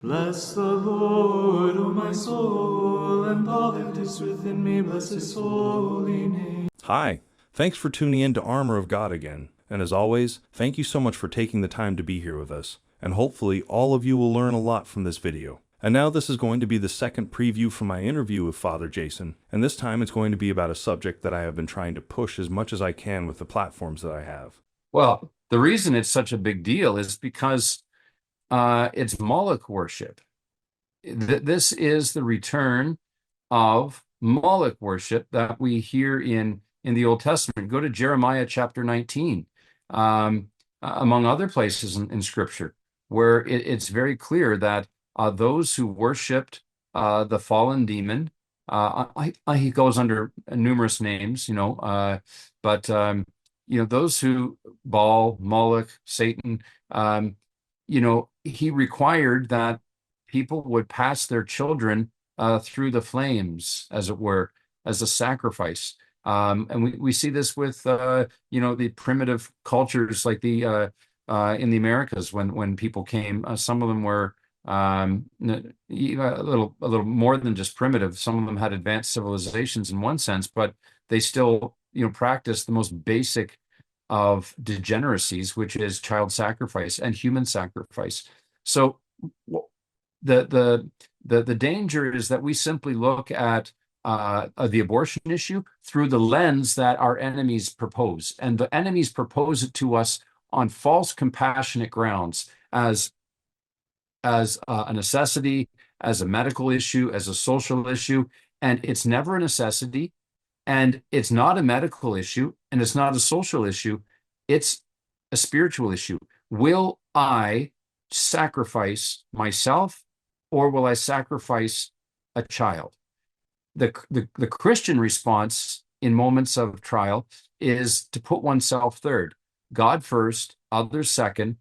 Bless the Lord, O my soul, and all that is within me, bless his holy name. Hi, thanks for tuning in to Armor of God again. And as always, thank you so much for taking the time to be here with us. And hopefully all of you will learn a lot from this video. And now this is going to be the second preview from my interview with Father Jason. And this time it's going to be about a subject that I have been trying to push as much as I can with the platforms that I have. Well, the reason it's such a big deal is because it's Moloch worship. This is the return of Moloch worship that we hear in the Old Testament. Go to Jeremiah chapter 19, among other places in Scripture, where it's very clear that those who worshipped the fallen demon, he goes under numerous names, but those who Baal, Moloch, Satan, he required that people would pass their children through the flames, as it were, as a sacrifice. And we see this with the primitive cultures like the in the Americas when people came. Some of them were a little more than just primitive. Some of them had advanced civilizations in one sense, but they still practiced the most basic of degeneracies, which is child sacrifice and human sacrifice. So the danger is that we simply look at the abortion issue through the lens that our enemies propose, and the enemies propose it to us on false compassionate grounds as a necessity, as a medical issue, as a social issue, and it's never a necessity, and it's not a medical issue, and it's not a social issue. It's a spiritual issue. Will I sacrifice myself, or will I sacrifice a child? The Christian response in moments of trial is to put oneself third. God first, others second,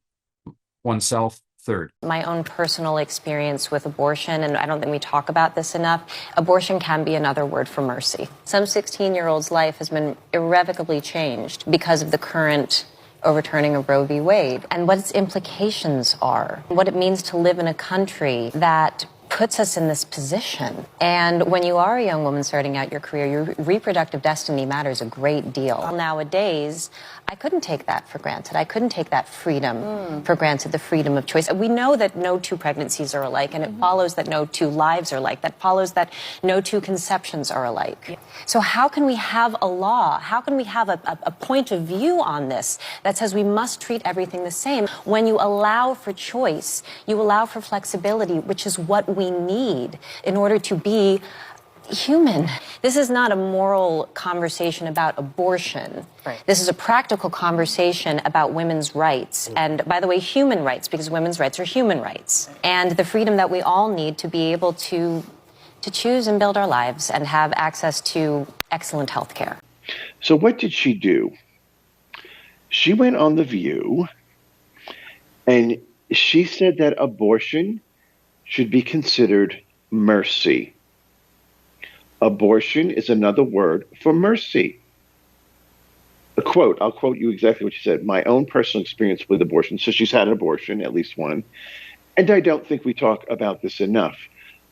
oneself third. My own personal experience with abortion, and I don't think we talk about this enough, abortion can be another word for mercy. Some 16-year-old's life has been irrevocably changed because of the current overturning of Roe v. Wade, and what its implications are, what it means to live in a country that puts us in this position. And when you are a young woman starting out your career, your reproductive destiny matters a great deal. Nowadays, I couldn't take that for granted. I couldn't take that freedom for granted, the freedom of choice. We know that no two pregnancies are alike, and it follows that no two lives are alike. That follows that no two conceptions are alike. So how can we have a law? How can we have a point of view on this that says we must treat everything the same? When you allow for choice, you allow for flexibility, which is what we need in order to be human. This is not a moral conversation about abortion. Right. This is a practical conversation about women's rights. And by the way, human rights, because women's rights are human rights. And the freedom that we all need to be able to choose and build our lives and have access to excellent health care. So what did she do? She went on The View and she said that abortion should be considered mercy. Abortion is another word for mercy. I'll quote you exactly what she said. My own personal experience with abortion. So she's had an abortion, at least one. And I don't think we talk about this enough.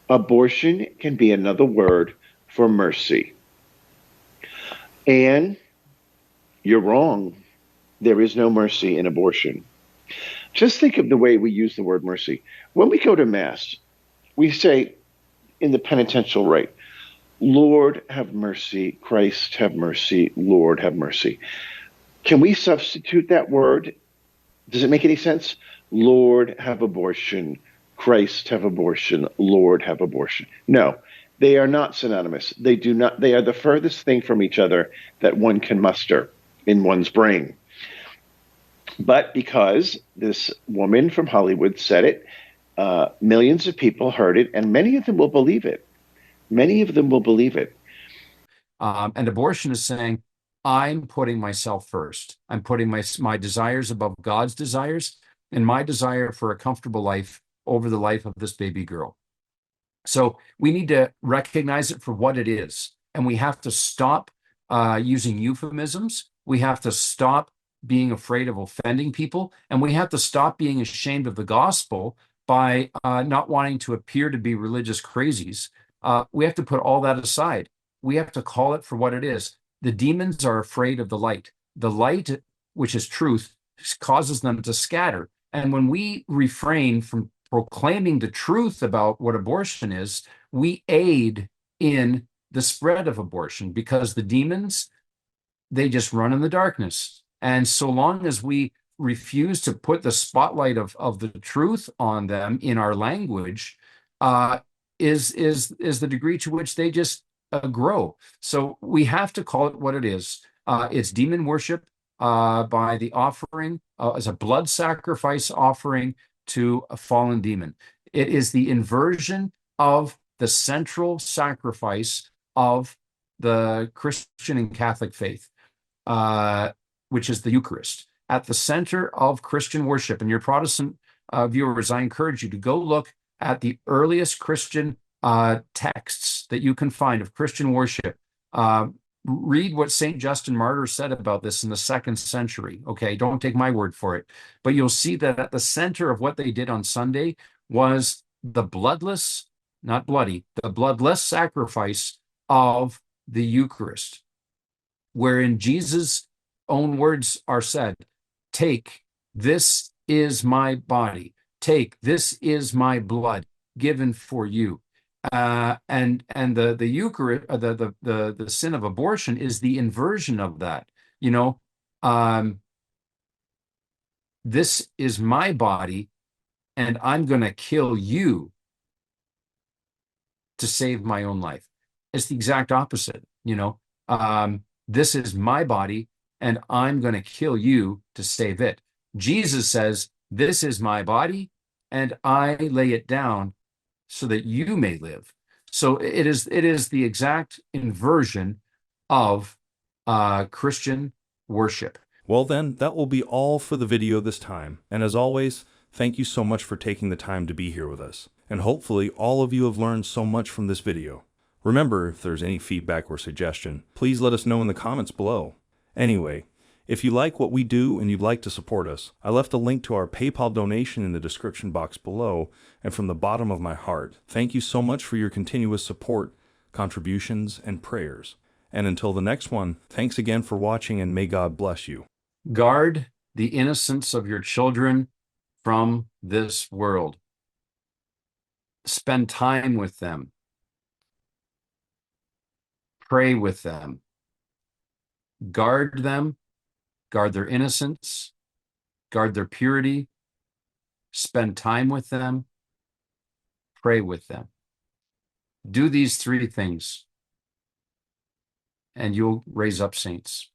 Abortion can be another word for mercy. And you're wrong. There is no mercy in abortion. Just think of the way we use the word mercy. When we go to Mass, we say in the penitential rite, Lord, have mercy. Christ, have mercy. Lord, have mercy. Can we substitute that word? Does it make any sense? Lord, have abortion. Christ, have abortion. Lord, have abortion. No, they are not synonymous. They do not. They are the furthest thing from each other that one can muster in one's brain. But because this woman from Hollywood said it, millions of people heard it, and many of them will believe it. Many of them will believe it. And abortion is saying, I'm putting myself first. I'm putting my desires above God's desires and my desire for a comfortable life over the life of this baby girl. So we need to recognize it for what it is. And we have to stop using euphemisms. We have to stop being afraid of offending people. And we have to stop being ashamed of the gospel by not wanting to appear to be religious crazies. We have to put all that aside. We have to call it for what it is. The demons are afraid of the light. The light, which is truth, causes them to scatter. And when we refrain from proclaiming the truth about what abortion is, we aid in the spread of abortion, because the demons, they just run in the darkness. And so long as we refuse to put the spotlight of the truth on them in our language, is the degree to which they just grow. So we have to call it what it is. It's demon worship by the offering as a blood sacrifice offering to a fallen demon. It is the inversion of the central sacrifice of the Christian and Catholic faith, which is the Eucharist. At the center of Christian worship, and your Protestant viewers, I encourage you to go look at the earliest Christian texts that you can find of Christian worship. Read what St. Justin Martyr said about this in the 2nd century. Okay, don't take my word for it. But you'll see that at the center of what they did on Sunday was the bloodless, not bloody, the bloodless sacrifice of the Eucharist, wherein Jesus' own words are said, "Take, this is my body. Take, this is my blood given for you." And the Eucharist, the sin of abortion is the inversion of that. This is my body, and I'm going to kill you to save my own life. It's the exact opposite. This is my body, and I'm going to kill you to save it. Jesus says, "This is my body, and I lay it down so that you may live." So it is the exact inversion of Christian worship. Well then, that will be all for the video this time. And as always, thank you so much for taking the time to be here with us. And hopefully all of you have learned so much from this video. Remember, if there's any feedback or suggestion, please let us know in the comments below. Anyway, if you like what we do and you'd like to support us, I left a link to our PayPal donation in the description box below, and from the bottom of my heart, thank you so much for your continuous support, contributions, and prayers. And until the next one, thanks again for watching, and may God bless you. Guard the innocence of your children from this world. Spend time with them. Pray with them. Guard them. Guard their innocence, guard their purity, spend time with them, pray with them. Do these 3 things, and you'll raise up saints.